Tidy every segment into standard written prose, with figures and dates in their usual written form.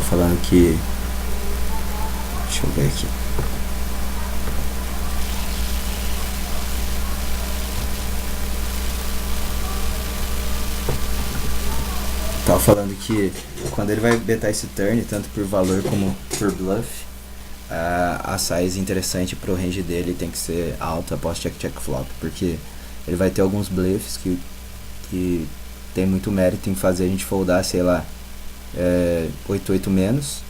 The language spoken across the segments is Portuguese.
falando que... Deixa eu ver aqui. Tava falando que quando ele vai betar esse turn, tanto por valor como por bluff, a size interessante pro range dele tem que ser alta após check flop, porque ele vai ter alguns bluffs que tem muito mérito em fazer a gente foldar, sei lá, 8-8 menos,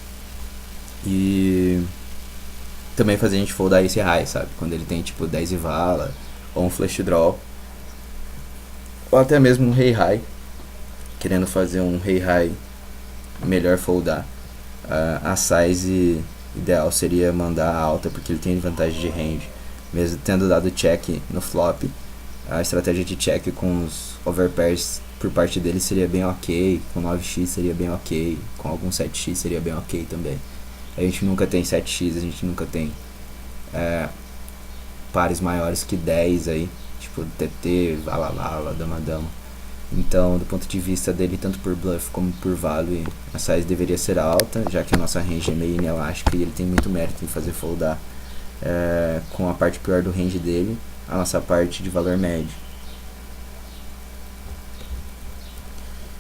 e também fazer a gente foldar esse high, sabe? Quando ele tem tipo 10 e vala, ou um flush draw, ou até mesmo um rei high, querendo fazer um rei high melhor foldar. A size ideal seria mandar alta, porque ele tem vantagem de range, mesmo tendo dado check no flop. A estratégia de check com os overpairs por parte dele seria bem ok, com 9x seria bem ok, com algum 7x seria bem ok também. A gente nunca tem 7x, a gente nunca tem pares maiores que 10 aí, tipo TT, vala, dama. Então, do ponto de vista dele, tanto por bluff como por value, a size deveria ser alta, já que a nossa range é meio inelástica e ele tem muito mérito em fazer foldar com a parte pior do range dele, a nossa parte de valor médio.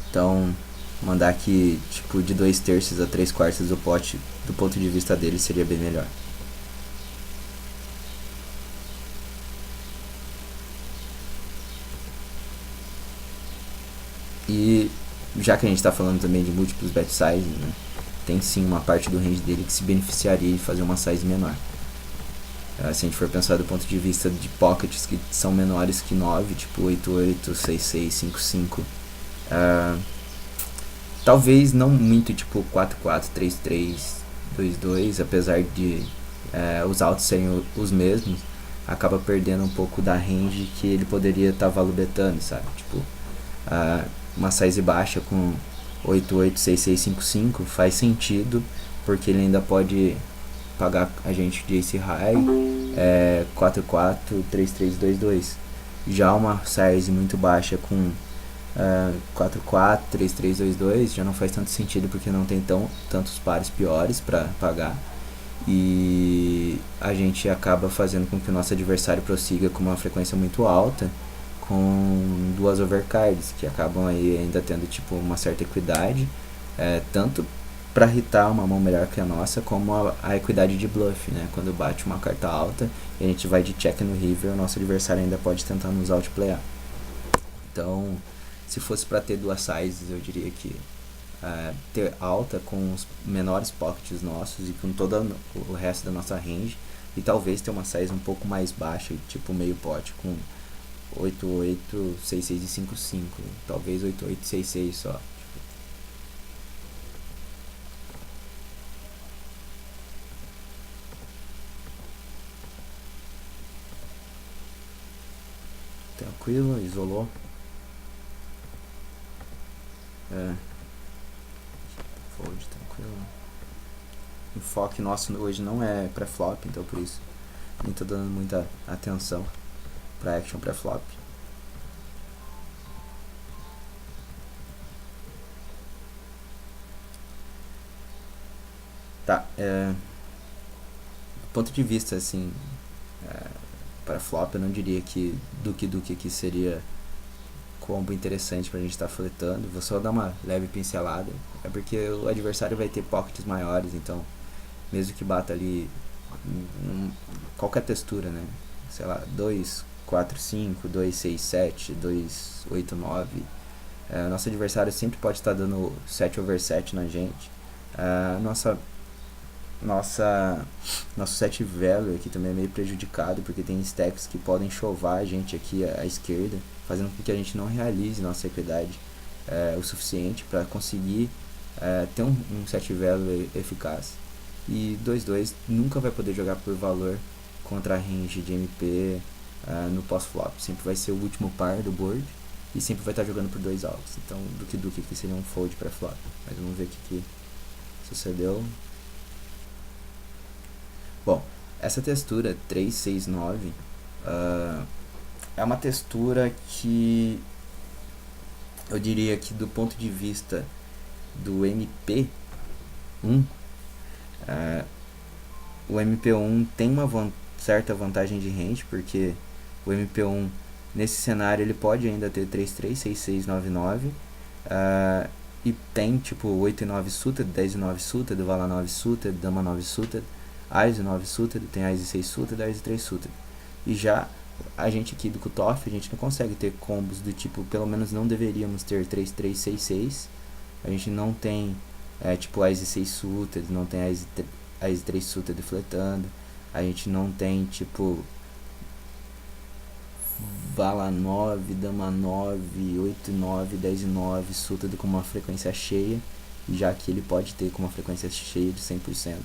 Então, mandar aqui tipo de 2/3 a 3/4 do pote, do ponto de vista dele, seria bem melhor. E já que a gente está falando também de múltiplos bet sizes, né, tem sim uma parte do range dele que se beneficiaria de fazer uma size menor. Se a gente for pensar do ponto de vista de pockets que são menores que 9, tipo 8-8, 6-6, 5-5, talvez não muito, tipo 4-4, 3-3, 2-2, apesar de os altos serem os mesmos, acaba perdendo um pouco da range que ele poderia estar value betando, sabe? Tipo, uma size baixa com 8-8, 6-6, 5-5 faz sentido, porque ele ainda pode pagar a gente de ace high, 4-4, 3-3, 2-2. Já uma size muito baixa com 4-4, 3-3, 2-2 já não faz tanto sentido, porque não tem tantos pares piores para pagar, e a gente acaba fazendo com que o nosso adversário prossiga com uma frequência muito alta, com duas overcards, que acabam aí ainda tendo tipo uma certa equidade, tanto para hitar uma mão melhor que a nossa, como a equidade de bluff, né? Quando bate uma carta alta e a gente vai de check no river, o nosso adversário ainda pode tentar nos outplayar. Então, se fosse para ter duas sizes, eu diria que ter alta com os menores pockets nossos e com todo o resto da nossa range, e talvez ter uma size um pouco mais baixa, tipo meio pote, com 8-8, 6-6 e 5-5, talvez 8-8, 6-6 só. Tranquilo, isolou. Fold, tranquilo. O foco nosso hoje não é pré-flop, então por isso nem tô dando muita atenção pra action pré-flop. Tá, do ponto de vista assim, para flop, eu não diria que Duque aqui seria combo interessante pra gente estar fletando. Vou só dar uma leve pincelada, porque o adversário vai ter pockets maiores, então mesmo que bata ali qualquer textura, né, sei lá, 2-4-5, 2-6-7, 2-8-9, nosso adversário sempre pode estar dando 7/7 na gente. Nosso set value aqui também é meio prejudicado, porque tem stacks que podem chovar a gente aqui à esquerda, fazendo com que a gente não realize nossa equidade o suficiente para conseguir ter um set value eficaz. E 2-2 nunca vai poder jogar por valor contra a range de MP no pós-flop. Sempre vai ser o último par do board e sempre vai estar jogando por 2 altos. Então, Duque aqui seria um fold para flop. Mas vamos ver o que sucedeu. Bom, essa textura 3-6-9 é uma textura que eu diria que, do ponto de vista do MP, MP1, o MP1 tem uma certa vantagem de range, porque o MP1 nesse cenário ele pode ainda ter 3-3, 6-6, 9-9, e tem tipo 8 e 9 suited, 10 e 9 suited, vala 9 suited, dama 9 suited, ás e 9 suited, tem ás e 6 suited, ás e 3 suited. E já a gente aqui do cutoff, a gente não consegue ter combos do tipo, pelo menos não deveríamos ter 3-3, 6-6. A gente não tem tipo ás e 6 suited, não tem ás e 3 suited fletando. A gente não tem tipo vala 9, dama 9, 8 e 9, 10 e 9 suited com uma frequência cheia, já que ele pode ter com uma frequência cheia de 100%.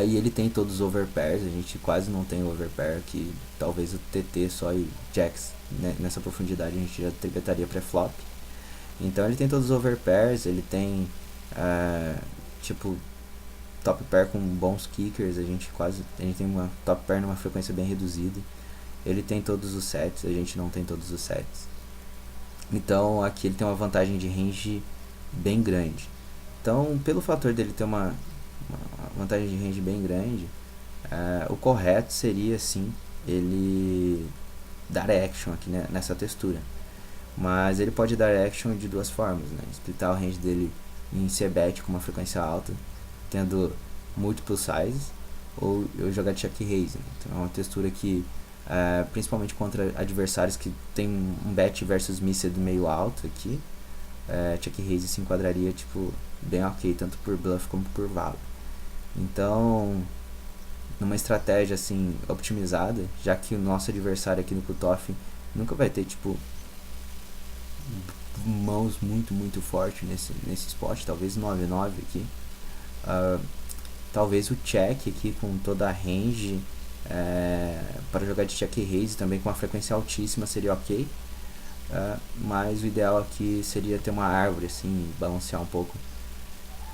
E ele tem todos os overpairs, a gente quase não tem overpair aqui, talvez o TT só e jacks, né, nessa profundidade a gente já tribetaria pré-flop. Então ele tem todos os overpairs, ele tem tipo top pair com bons kickers, a gente tem uma top pair numa frequência bem reduzida. Ele tem todos os sets, a gente não tem todos os sets. Então aqui ele tem uma vantagem de range bem grande. Então, pelo fator dele ter uma vantagem de range bem grande, o correto seria sim ele dar action aqui, né, nessa textura. Mas ele pode dar action de duas formas, né? Splitar o range dele em C-bet com uma frequência alta, tendo multiple sizes, ou eu jogar check raise, né? Então é uma textura que principalmente contra adversários que tem um bet versus missed meio alto aqui, check raise se enquadraria tipo bem ok, tanto por bluff como por vala. Então, numa estratégia assim optimizada, já que o nosso adversário aqui no cutoff nunca vai ter tipo mãos muito fortes nesse spot, talvez 9-9 aqui, talvez o check aqui com toda a range para jogar de check raise também com uma frequência altíssima seria ok, mas o ideal aqui seria ter uma árvore assim, balancear um pouco,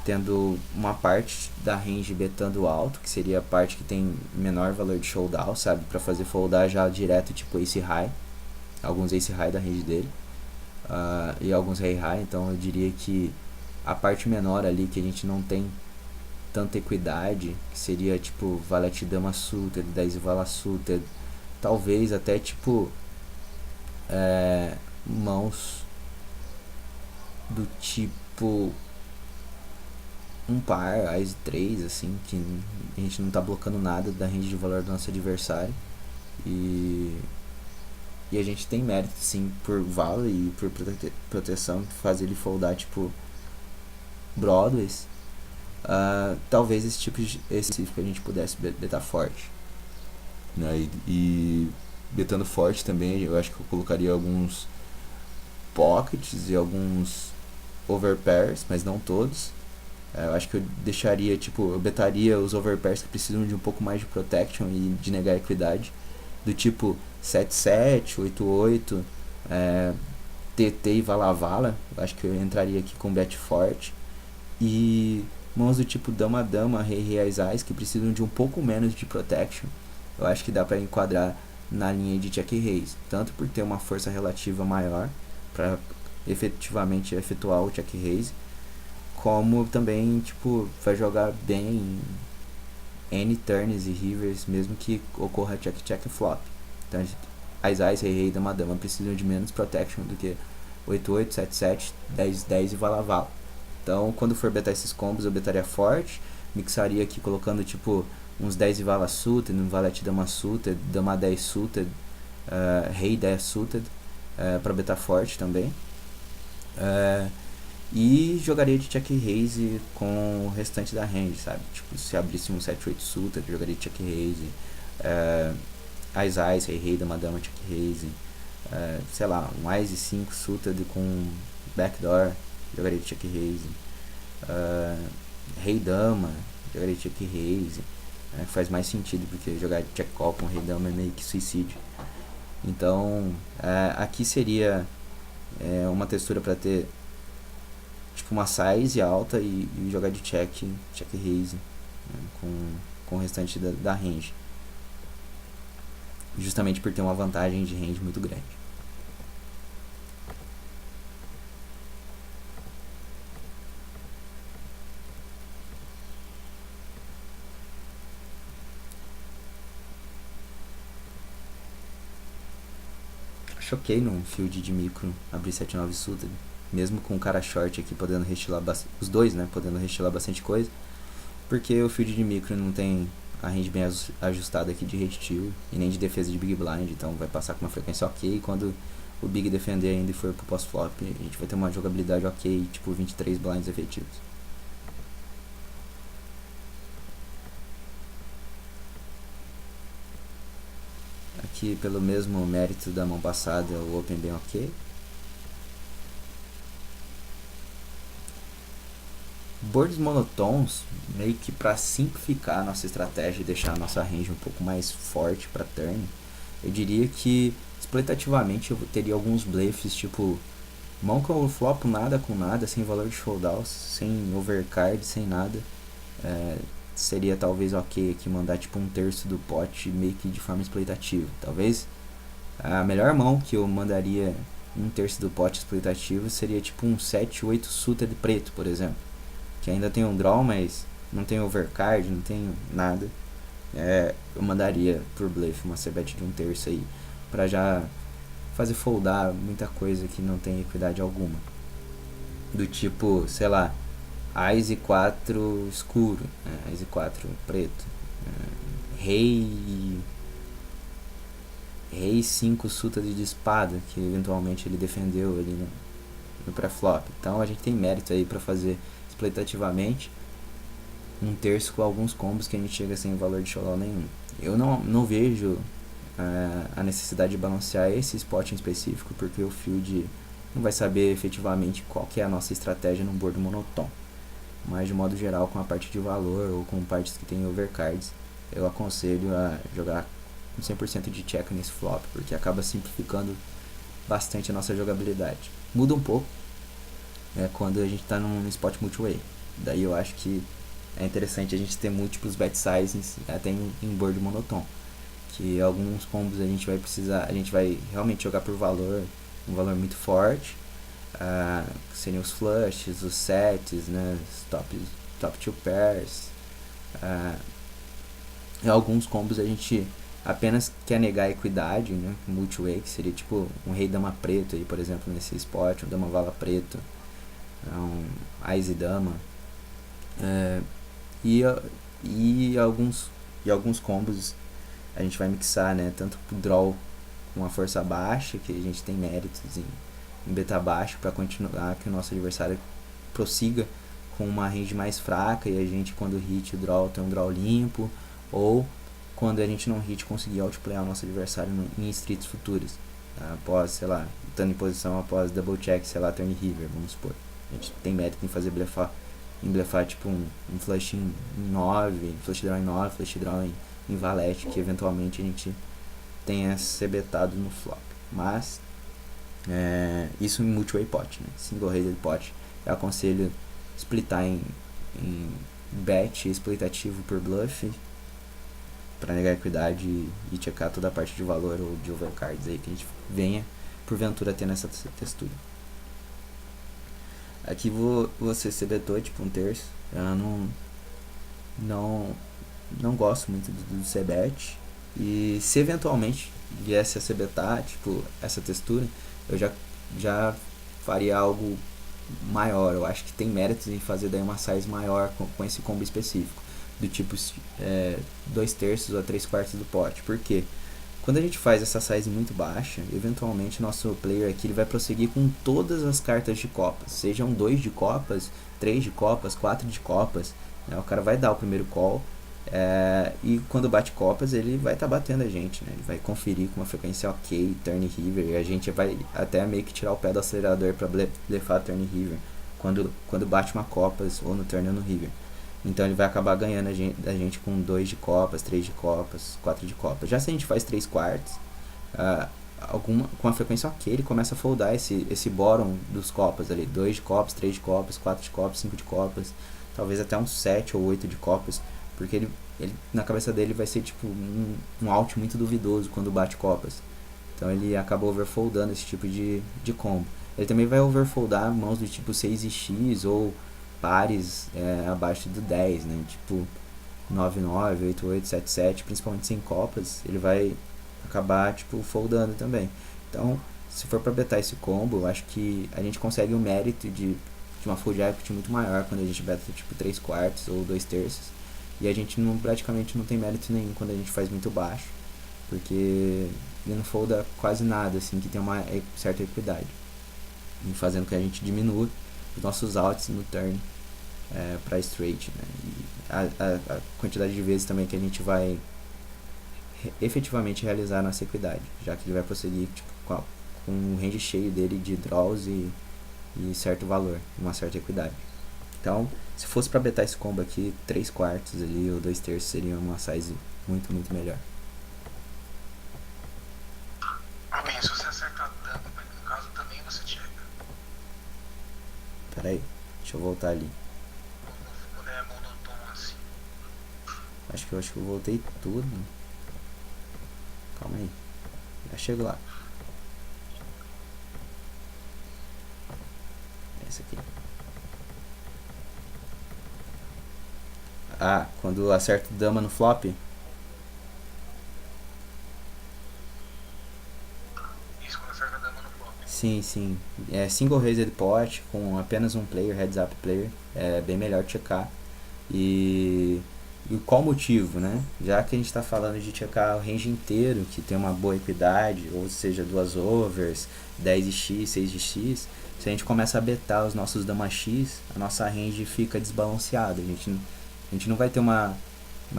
tendo uma parte da range betando alto, que seria a parte que tem menor valor de showdown, sabe, para fazer foldar já direto tipo ace high, alguns ace high da range dele, e alguns rei high. Então eu diria que a parte menor ali que a gente não tem tanta equidade, que seria tipo valete dama suited, 10 e vala suited, talvez até tipo mãos do tipo um par, ás 3, assim, que a gente não tá blocando nada da range de valor do nosso adversário, e a gente tem mérito sim por vala e por proteção, fazer ele foldar tipo Broadways. Talvez esse tipo de específico a gente pudesse betar forte, né? E betando forte também, eu acho que eu colocaria alguns pockets e alguns overpairs, mas não todos. Eu acho que eu deixaria, tipo, eu betaria os overpairs que precisam de um pouco mais de protection e de negar a equidade, do tipo 7-7, 8-8, TT e vala-vala. Eu acho que eu entraria aqui com bet forte. E mãos do tipo dama-dama, rei-rei, ás-ás, que precisam de um pouco menos de protection, eu acho que dá para enquadrar na linha de check raise, tanto por ter uma força relativa maior para efetivamente efetuar o check raise, como também tipo vai jogar bem em N turns e rivers, mesmo que ocorra check flop. Então ás-ás, rei-rei, dama-dama precisam de menos protection do que 8-8, 7-7, 10-10 e vala-vala. Então, quando for betar esses combos, eu betaria forte, mixaria aqui colocando tipo uns 10 e vala suited, um valete dama suited, dama 10 suited, rei 10 suited, para betar forte também. E jogaria de check raise com o restante da range, sabe? Tipo, se abrisse um 7-8 suited, jogaria de check raise, ás-ás, rei-rei, dama-dama, check raise, sei lá, um ás e 5 suited com backdoor, jogaria de check raise, rei dama, jogaria de check raise, faz mais sentido, porque jogar de check call com rei dama é meio que suicídio. Então aqui seria uma textura para ter tipo uma size alta e jogar de check raise, né, com o restante da range, justamente por ter uma vantagem de range muito grande. choquei num field de micro abrir 7-9 suited, mesmo com o cara short aqui podendo restilar os dois, né, podendo restilar bastante coisa, porque o field de micro não tem a range bem ajustada aqui de resteel e nem de defesa de big blind, então vai passar com uma frequência ok, e quando o big defender ainda e for pro post-flop, a gente vai ter uma jogabilidade ok, tipo 23 blinds efetivos. Aqui, pelo mesmo mérito da mão passada, o open bem ok. Boards monotons, meio que para simplificar a nossa estratégia e deixar a nossa range um pouco mais forte para turn, eu diria que explicativamente eu teria alguns bluffs, tipo mão que eu flopo nada com nada, sem valor de showdown, sem overcard, sem nada. Seria talvez ok aqui mandar tipo um terço do pote meio que de forma explicativa. Talvez a melhor mão que eu mandaria um terço do pote exploitativo seria tipo um 7-8 suited preto, por exemplo, que ainda tem um draw, mas não tem overcard, não tem nada. Eu mandaria por bluff uma c-bet de um terço aí, pra já fazer foldar muita coisa que não tem equidade alguma. Do tipo, sei lá, Ás e 4 escuro, Ás e 4 preto, Rei 5 suited de espada, que eventualmente ele defendeu ali no pré-flop. Então a gente tem mérito aí pra fazer explicativamente um terço com alguns combos que a gente chega sem valor de showdown nenhum. Eu não vejo a necessidade de balancear esse spot em específico, porque o field não vai saber efetivamente qual que é a nossa estratégia num board monotone. Mas de modo geral, com a parte de valor ou com partes que tem overcards, eu aconselho a jogar com 100% de check nesse flop, porque acaba simplificando bastante a nossa jogabilidade. Muda um pouco quando a gente está num spot multi-way. Daí eu acho que é interessante a gente ter múltiplos bet sizes até em board monotone, que alguns combos a gente vai realmente jogar por valor, um valor muito forte, que seriam os flushes, os sets, né, os top 2 pairs, e alguns combos a gente apenas quer negar a equidade, né, multi-way, que seria tipo um rei dama preto aí, por exemplo, nesse spot, um dama vala preto, um ás e dama, e alguns combos a gente vai mixar, né, tanto pro draw com a força baixa, que a gente tem méritos em beta baixo para continuar que o nosso adversário prossiga com uma range mais fraca e a gente, quando hit o draw, tem um draw limpo, ou quando a gente não hit, conseguir outplayar o nosso adversário em streets futuras, após, sei lá, estando em posição após double check, sei lá, turn river, vamos supor. A gente tem mérito em fazer blefar tipo um flush em 9, flush draw em 9, flush draw em valete, que eventualmente a gente tenha ser betado no flop. Mas isso em multi-way pot, né? Single-rated pot, eu aconselho splitar em bet exploitativo por bluff, para negar a equidade e checar toda a parte de valor ou de overcards aí que a gente venha porventura ter nessa textura. Aqui você se betou tipo um terço. Eu não gosto muito do c-bet, e se eventualmente viesse a c-betar tipo essa textura, eu já faria algo maior. Eu acho que tem méritos em fazer daí uma size maior com esse combo específico, do tipo 2 terços ou 3/4 do pote. Por quê? Quando a gente faz essa size muito baixa, eventualmente nosso player aqui ele vai prosseguir com todas as cartas de copas, sejam 2 de copas, 3 de copas, 4 de copas, né? O cara vai dar o primeiro call, e quando bate copas ele vai estar batendo a gente, né? Ele vai conferir com uma frequência ok, turn river, e a gente vai até meio que tirar o pé do acelerador para blefar turn river quando bate uma copas ou no turn ou no river. Então ele vai acabar ganhando a gente com 2 de copas, 3 de copas, 4 de copas. Já se a gente faz 3/4, com a frequência ok, ele começa a foldar esse bottom dos copas ali. 2 de copas, 3 de copas, 4 de copas, 5 de copas, talvez até uns 7 ou 8 de copas, porque ele na cabeça dele vai ser tipo um out muito duvidoso quando bate copas. Então ele acaba overfoldando esse tipo de combo. Ele também vai overfoldar mãos do tipo 6x ou pares abaixo do 10, né? Tipo 9-9, 8-8, 7-7, principalmente sem copas, ele vai acabar tipo foldando também. Então se for pra betar esse combo, eu acho que a gente consegue o mérito de uma full jacket muito maior quando a gente beta tipo 3 quartos ou 2 terços. E a gente praticamente não tem mérito nenhum quando a gente faz muito baixo, porque ele não folda quase nada, assim, que tem uma certa equidade, e fazendo com que a gente diminua os nossos outs no turn para straight, né? E a quantidade de vezes também que a gente vai efetivamente realizar a nossa equidade, já que ele vai prosseguir tipo, com um range cheio dele de draws e certo valor, uma certa equidade. Então, se fosse para betar esse combo aqui, 3 quartos ali ou 2 terços seria uma size muito, muito melhor. Bem, se você acertar dano, no caso também você chega. Pera aí, deixa eu voltar ali. Quando é monotônico assim. Acho que eu voltei tudo. Calma aí. Já chego lá. Esse aqui. Ah, quando acerto dama no flop. Isso, quando acerta dano no flop. Sim, sim. É single raised pot com apenas um player, heads up player. É bem melhor checar. E qual motivo, né? Já que a gente está falando de checar o range inteiro, que tem uma boa equidade, ou seja, duas overs, 10 de X, 6 de X, se a gente começa a betar os nossos dama X, a nossa range fica desbalanceada. A gente não vai ter uma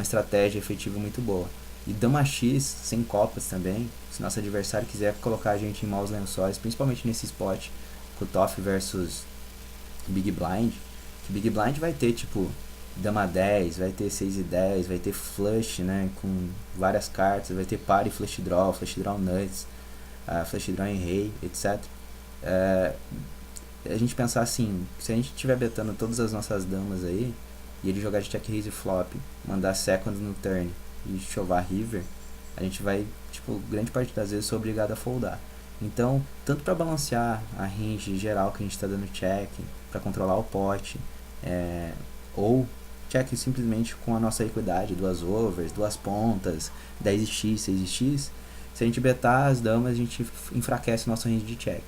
estratégia efetiva muito boa. E dama X, sem copas também, se nosso adversário quiser colocar a gente em maus lençóis, principalmente nesse spot, cutoff versus Big Blind, que Big Blind vai ter tipo dama 10, vai ter 6 e 10, vai ter flush, né, com várias cartas, vai ter party flush draw nuts, flush draw em rei, etc. A gente pensar assim, se a gente estiver betando todas as nossas damas aí, e ele jogar de check raise flop, mandar second no turn e chovar river, a gente vai, tipo, grande parte das vezes ser obrigado a foldar. Então, tanto para balancear a range geral que a gente está dando check, para controlar o pot, ou check simplesmente com a nossa equidade, duas overs, duas pontas, 10x, 6x, se a gente betar as damas, a gente enfraquece o nosso range de check.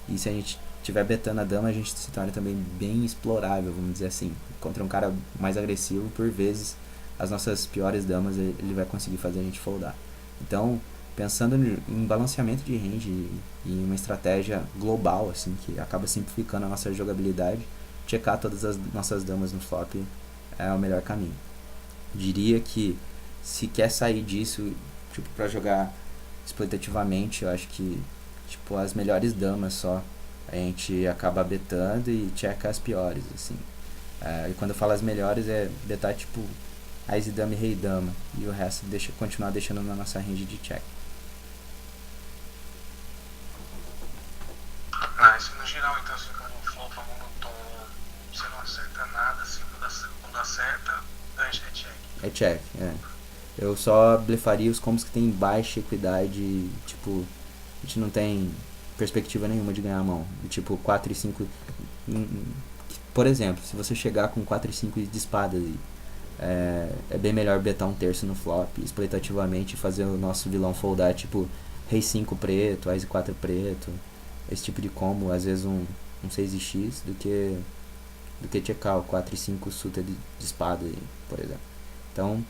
E se a gente estiver betando a dama, a gente se torna também bem explorável, vamos dizer assim. Contra um cara mais agressivo, por vezes, as nossas piores damas, ele vai conseguir fazer a gente foldar. Então, pensando em balanceamento de range e em uma estratégia global, assim, que acaba simplificando a nossa jogabilidade, checar todas as nossas damas no flop é o melhor caminho. Diria que se quer sair disso, tipo, pra jogar exploitativamente, eu acho que tipo, as melhores damas só a gente acaba betando e checa as piores, assim. E quando eu falo as melhores é betar tipo Ice Dama e Rei Dama, e o resto continuar deixando na nossa range de check. Isso no geral, então, se quando flopa monotônico, você não acerta nada, assim, quando acerta, a gente é check. É check, Eu só blefaria os combos que tem baixa equidade, tipo, a gente não tem perspectiva nenhuma de ganhar a mão. Tipo, 4 e 5. Por exemplo, se você chegar com 4 e 5 de espada, é bem melhor betar um terço no flop, exploitativamente, fazer o nosso vilão foldar, tipo, Rei 5 preto, Ice 4 preto, esse tipo de combo, às vezes um 6x, do que checar o 4 e 5 suta de espada, por exemplo. Então,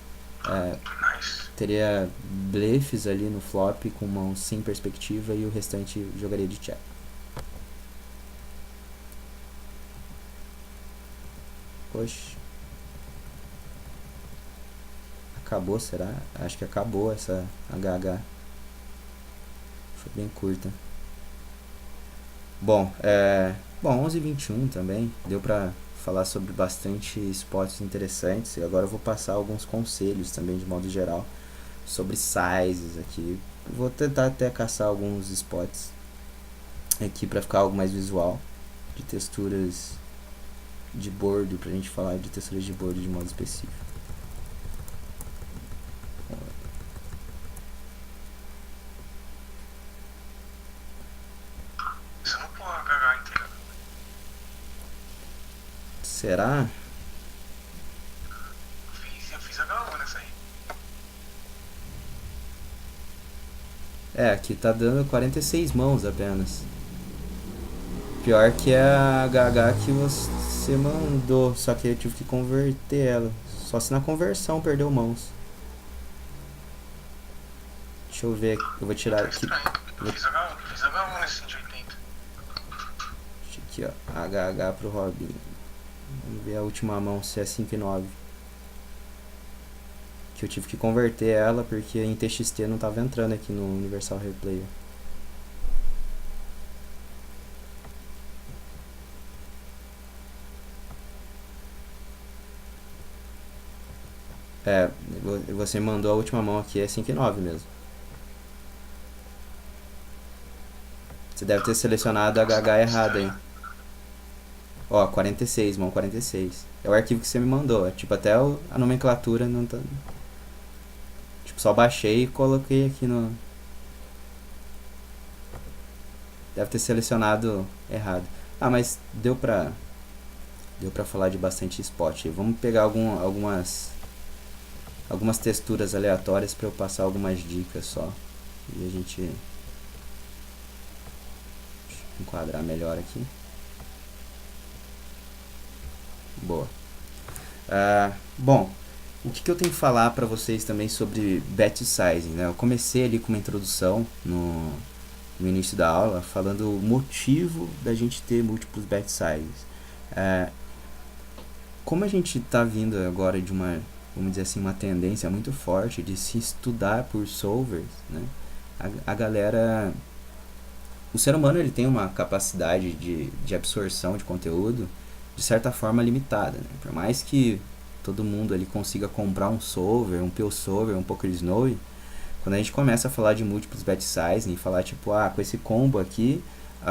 teria blefs ali no flop com mãos sem perspectiva e o restante jogaria de check. Oxe. Acabou, será? Acho que acabou essa HH. Foi bem curta. Bom, 11h21 também. Deu pra falar sobre bastante spots interessantes. E agora eu vou passar alguns conselhos também, de modo geral, sobre sizes aqui. Vou tentar até caçar alguns spots aqui pra ficar algo mais visual, de texturas de board, pra gente falar de texturas de board de modo específico. Você não pôr a HH inteira. Será? Eu fiz H1 nessa aí. Aqui tá dando 46 mãos apenas. Pior que é a HH que você mandou, só que eu tive que converter ela. Só se na conversão perdeu mãos. Deixa eu ver, eu vou tirar Tá aqui. estranho. Eu fiz H1 nesse 180. Aqui, ó, HH pro Robin. Vamos ver a última mão se é 5 e 9. Que eu tive que converter ela porque em TXT não tava entrando aqui no Universal Replayer. Você mandou a última mão aqui, é 5 e 9 mesmo. Você deve ter selecionado a HH errada aí. Ó, 46, mão 46. É o arquivo que você me mandou. Tipo, até a nomenclatura não tá. Tipo, só baixei e coloquei aqui no. Deve ter selecionado errado. Ah, mas deu pra falar de bastante spot. Vamos pegar algumas texturas aleatórias pra eu passar algumas dicas só. E a gente. Deixa eu enquadrar melhor aqui. Boa. Bom, o que eu tenho que falar para vocês também sobre batch sizing, né? Eu comecei ali com uma introdução no início da aula, falando o motivo da gente ter múltiplos batch sizes. Como a gente está vindo agora de uma, vamos dizer assim, uma tendência muito forte de se estudar por solvers, né? A galera... O ser humano ele tem uma capacidade de absorção de conteúdo de certa forma limitada, né? Por mais que todo mundo ali consiga comprar um solver, um Pio solver, um Poker Snowy, quando a gente começa a falar de múltiplos batch size e falar tipo, com esse combo aqui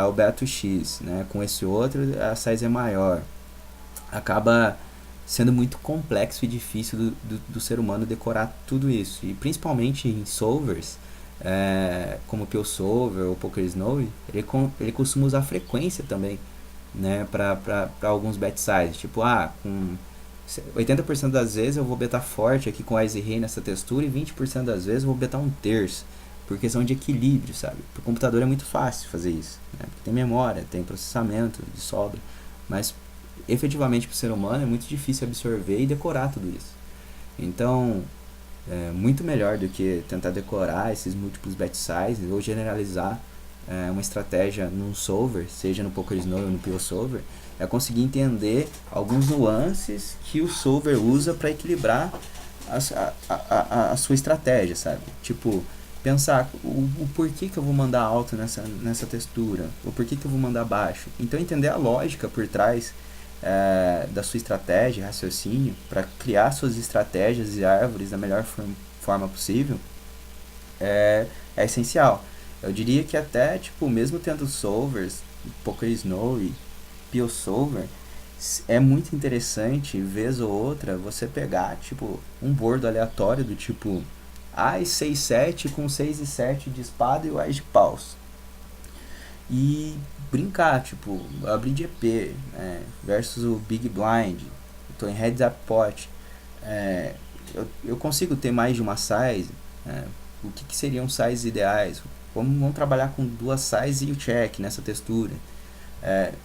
o beto X, né? Com esse outro a size é maior, acaba sendo muito complexo e difícil do ser humano decorar tudo isso, e principalmente em solvers como o Pio solver ou Poker Snowy, ele costuma usar frequência também, né, para alguns bet sizes, tipo, com 80% das vezes eu vou betar forte aqui com Ice Rei nessa textura e 20% das vezes eu vou betar um terço, por questão de equilíbrio, sabe? Para o computador é muito fácil fazer isso, né? Porque tem memória, tem processamento de sobra, mas efetivamente para o ser humano é muito difícil absorver e decorar tudo isso. Então, é muito melhor do que tentar decorar esses múltiplos batch sizes ou generalizar uma estratégia num solver, seja no Poker Snow ou no Pio solver, é conseguir entender alguns nuances que o solver usa para equilibrar a sua estratégia, sabe? Tipo, pensar o porquê que eu vou mandar alto nessa textura, o porquê que eu vou mandar baixo. Então, entender a lógica por trás da sua estratégia, raciocínio, para criar suas estratégias e árvores da melhor forma possível, é essencial. Eu diria que até, tipo, mesmo tendo solvers, Poker Snow e Pio solver, é muito interessante, vez ou outra, você pegar, tipo, um board aleatório do tipo As 6-7 com 6 e 7 de espada e o As de paus. E brincar, tipo, abrir de EP, versus o Big Blind, estou em Heads Up Pot. Eu consigo ter mais de uma size, o que seriam sizes ideais? Vamos trabalhar com duas sizes e o check nessa textura.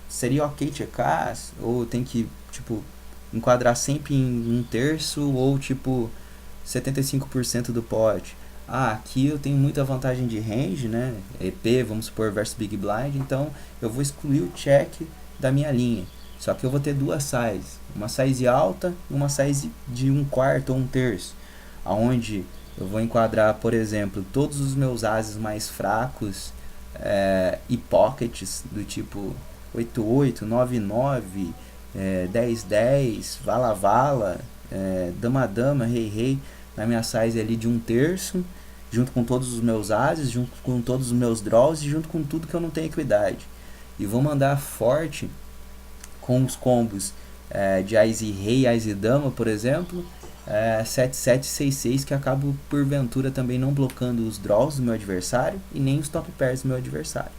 Seria ok checar? Ou tem que, tipo, enquadrar sempre em um terço ou, tipo, 75% do pot? Aqui eu tenho muita vantagem de range, né? EP, vamos supor, versus Big Blind, então eu vou excluir o check da minha linha. Só que eu vou ter duas sizes, uma size alta e uma size de um quarto ou um terço, aonde eu vou enquadrar, por exemplo, todos os meus ases mais fracos e pockets do tipo 8-8, 9-9, 10-10, vala-vala, dama-dama, rei-rei, na minha size ali de um terço, junto com todos os meus ases, junto com todos os meus draws e junto com tudo que eu não tenho equidade. E vou mandar forte com os combos de Ás e Rei, Ás e Dama, por exemplo, 7-7, 6-6, que acabo porventura também não blocando os draws do meu adversário e nem os top pairs do meu adversário.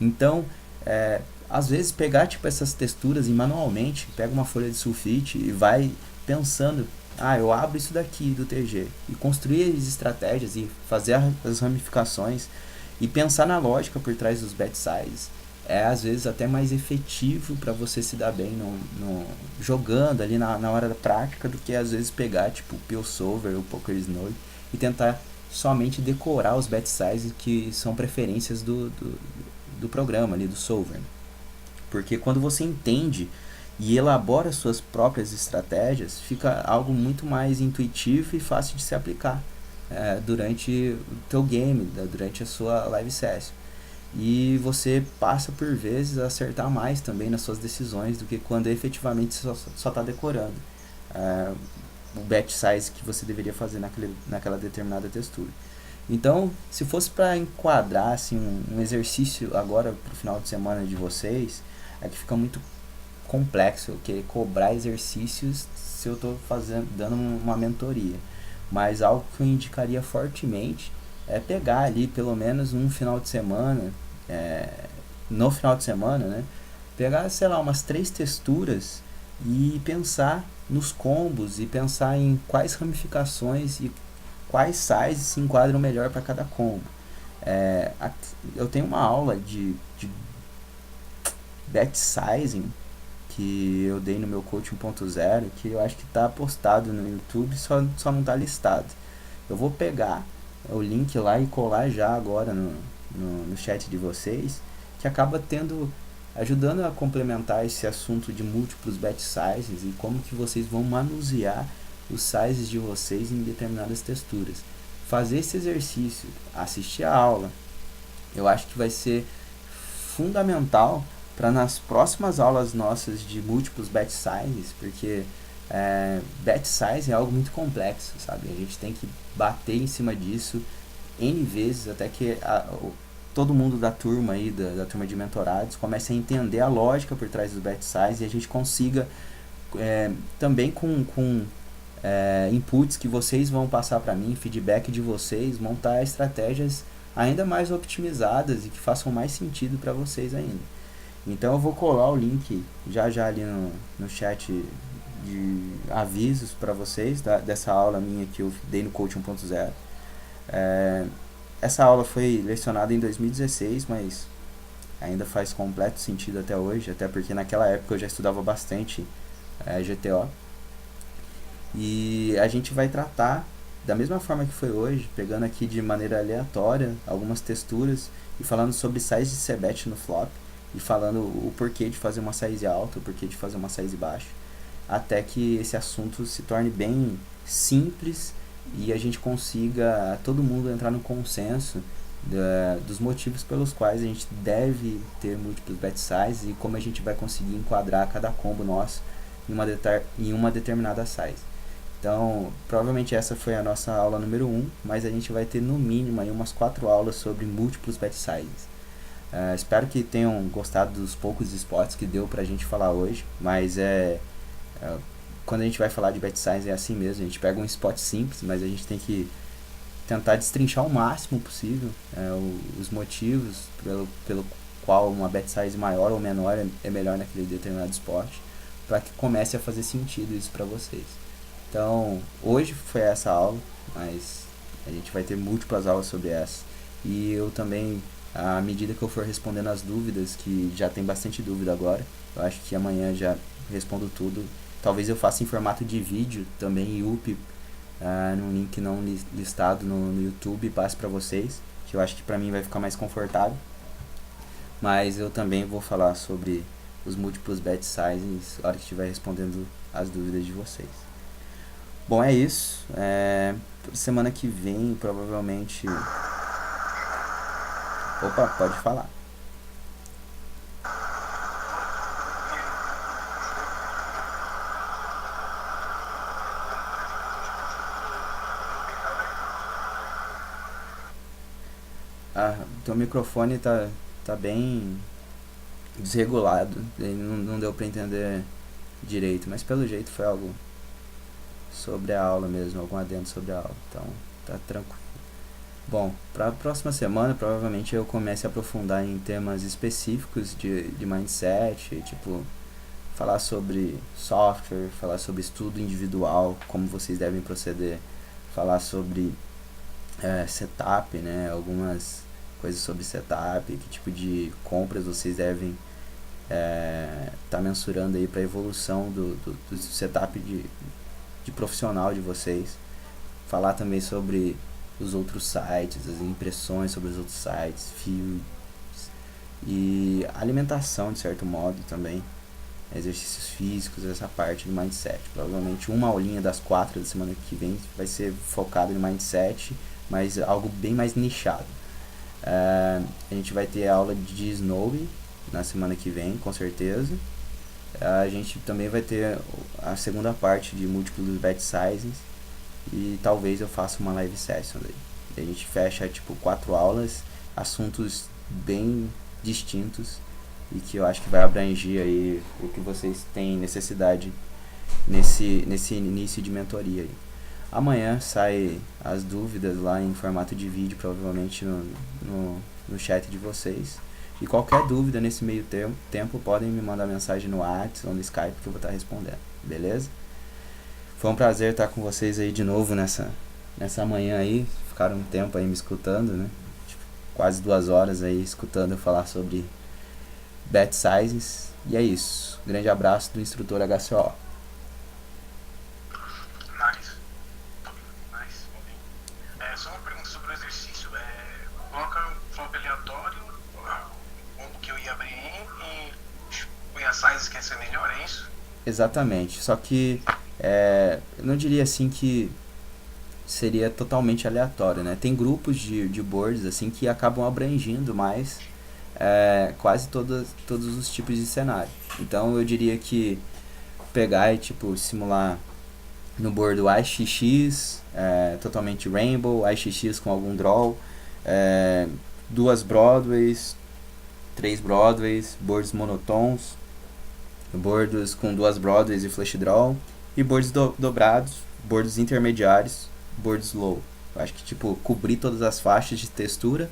Então, às vezes pegar tipo essas texturas e manualmente, pega uma folha de sulfite e vai pensando, eu abro isso daqui do TG e construir as estratégias e fazer as ramificações E pensar na lógica por trás dos bet sizes é às vezes até mais efetivo para você se dar bem jogando ali na hora da prática, do que às vezes pegar tipo o Pilsover ou Poker Snow e tentar somente decorar os bet sizes que são preferências do programa ali, do solver. Porque quando você entende e elabora suas próprias estratégias, fica algo muito mais intuitivo e fácil de se aplicar durante o teu game, durante a sua live session. E você passa por vezes a acertar mais também nas suas decisões do que quando efetivamente você só está decorando o bet size que você deveria fazer naquela determinada textura. Então, se fosse para enquadrar assim, um exercício agora para o final de semana de vocês, é que fica muito complexo eu querer cobrar exercícios se eu estou dando uma mentoria. Mas algo que eu indicaria fortemente é pegar ali pelo menos um final de semana, no final de semana, né? Pegar, sei lá, umas 3 texturas e pensar nos combos e pensar em quais ramificações e quais sizes se enquadram melhor para cada combo. Eu tenho uma aula de bet sizing que eu dei no meu coach 1.0, que eu acho que está postado no YouTube, só não está listado. Eu vou pegar o link lá e colar já agora no chat de vocês, que acaba ajudando a complementar esse assunto de múltiplos bet sizes e como que vocês vão manusear os sizes de vocês em determinadas texturas. Fazer esse exercício, assistir a aula, eu acho que vai ser fundamental para nas próximas aulas nossas de múltiplos bet sizes, porque bet size é algo muito complexo, sabe? A gente tem que bater em cima disso N vezes até que todo mundo da turma aí, da turma de mentorados, comece a entender a lógica por trás dos bet size e a gente consiga também com inputs que vocês vão passar para mim, feedback de vocês, montar estratégias ainda mais optimizadas e que façam mais sentido para vocês ainda. Então eu vou colar o link já ali no chat de avisos para vocês dessa aula minha que eu dei no Coach 1.0. Essa aula foi lecionada em 2016, mas ainda faz completo sentido até hoje, até porque naquela época eu já estudava bastante GTO. E a gente vai tratar da mesma forma que foi hoje, pegando aqui de maneira aleatória algumas texturas e falando sobre size de c-bet no flop, e falando o porquê de fazer uma size alta, o porquê de fazer uma size baixa, até que esse assunto se torne bem simples e a gente consiga todo mundo entrar no consenso dos motivos pelos quais a gente deve ter múltiplos bet sizes e como a gente vai conseguir enquadrar cada combo nosso em uma determinada size. Então, provavelmente essa foi a nossa aula número 1, mas a gente vai ter no mínimo aí umas 4 aulas sobre múltiplos bet sizes. Espero que tenham gostado dos poucos spots que deu pra gente falar hoje, mas quando a gente vai falar de bet size é assim mesmo, a gente pega um spot simples, mas a gente tem que tentar destrinchar o máximo possível os motivos pelo qual uma bet size maior ou menor é melhor naquele determinado spot, para que comece a fazer sentido isso para vocês. Então, hoje foi essa aula, mas a gente vai ter múltiplas aulas sobre essa, e eu também, à medida que eu for respondendo as dúvidas, que já tem bastante dúvida agora, eu acho que amanhã já respondo tudo. Talvez eu faça em formato de vídeo também, up num link não listado no YouTube, e passe para vocês, que eu acho que para mim vai ficar mais confortável. Mas eu também vou falar sobre os múltiplos bet sizes na hora que estiver respondendo as dúvidas de vocês. Bom, é isso. Semana que vem, provavelmente... Opa, pode falar. Teu microfone tá bem desregulado, não deu pra entender direito, mas pelo jeito foi algo sobre a aula mesmo, algum adendo sobre a aula, então tá tranquilo. Bom, para a próxima semana provavelmente eu comece a aprofundar em temas específicos de mindset, tipo falar sobre software, falar sobre estudo individual, como vocês devem proceder, falar sobre setup, né, algumas coisas sobre setup, que tipo de compras vocês devem tá mensurando aí para a evolução do setup de profissional de vocês. Falar também sobre os outros sites, as impressões sobre os outros sites, fios e alimentação de certo modo também, exercícios físicos, essa parte do mindset. Provavelmente uma aulinha das 4 da semana que vem vai ser focado no mindset, mas algo bem mais nichado. A gente vai ter aula de Snowy na semana que vem, com certeza. A gente também vai ter a segunda parte de múltiplos batch sizes e talvez eu faça uma live session daí. A gente fecha tipo 4 aulas, assuntos bem distintos e que eu acho que vai abranger aí o que vocês têm necessidade nesse início de mentoria aí. Amanhã sai as dúvidas lá em formato de vídeo, provavelmente no chat de vocês. E qualquer dúvida nesse meio tempo podem me mandar mensagem no WhatsApp ou no Skype que eu vou estar respondendo, beleza? Foi um prazer estar com vocês aí de novo nessa manhã aí. Ficaram um tempo aí me escutando, né? Tipo, quase 2 horas aí escutando eu falar sobre batch sizes. E é isso. Grande abraço do instrutor HCO. Só uma pergunta sobre o exercício. Coloca um flop aleatório, como que eu ia abrir e põe a size que ser melhor, é isso? Exatamente. Só que eu não diria assim que seria totalmente aleatório, né? Tem grupos de boards assim que acabam abrangindo mais quase todos os tipos de cenário. Então eu diria que pegar e tipo simular no board o IXX, totalmente Rainbow, IXX com algum draw, 2 Broadways, 3 Broadways, boards monotons, boards com 2 Broadways e flash draw, e boards dobrados, boards intermediários, boards low. Eu acho que tipo cobrir todas as faixas de textura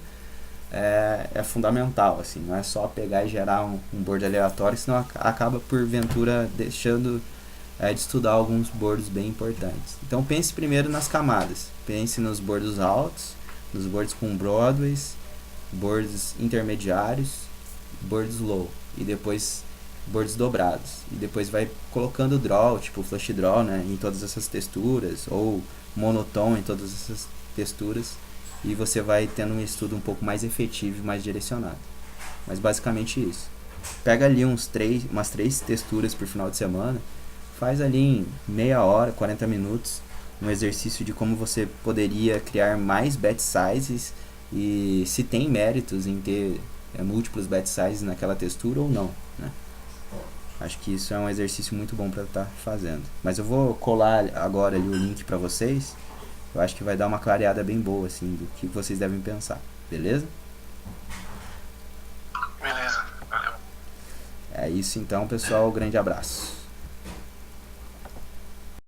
é fundamental, assim, não é só pegar e gerar um board aleatório, senão acaba porventura deixando de estudar alguns boards bem importantes. Então pense primeiro nas camadas, pense nos boards altos, nos boards com Broadways, boards intermediários, boards low, e depois boards dobrados, e depois vai colocando draw, tipo flash draw, né, em todas essas texturas, ou monotom em todas essas texturas, e você vai tendo um estudo um pouco mais efetivo e mais direcionado. Mas basicamente isso. Pega ali umas 3 texturas por final de semana, faz ali em meia hora, 40 minutos, um exercício de como você poderia criar mais batch sizes e se tem méritos em ter múltiplos batch sizes naquela textura ou não, né? Acho que isso é um exercício muito bom para estar fazendo. Mas eu vou colar agora ali o link para vocês. Eu acho que vai dar uma clareada bem boa assim do que vocês devem pensar, beleza? Beleza, valeu. É isso então, pessoal. Grande abraço.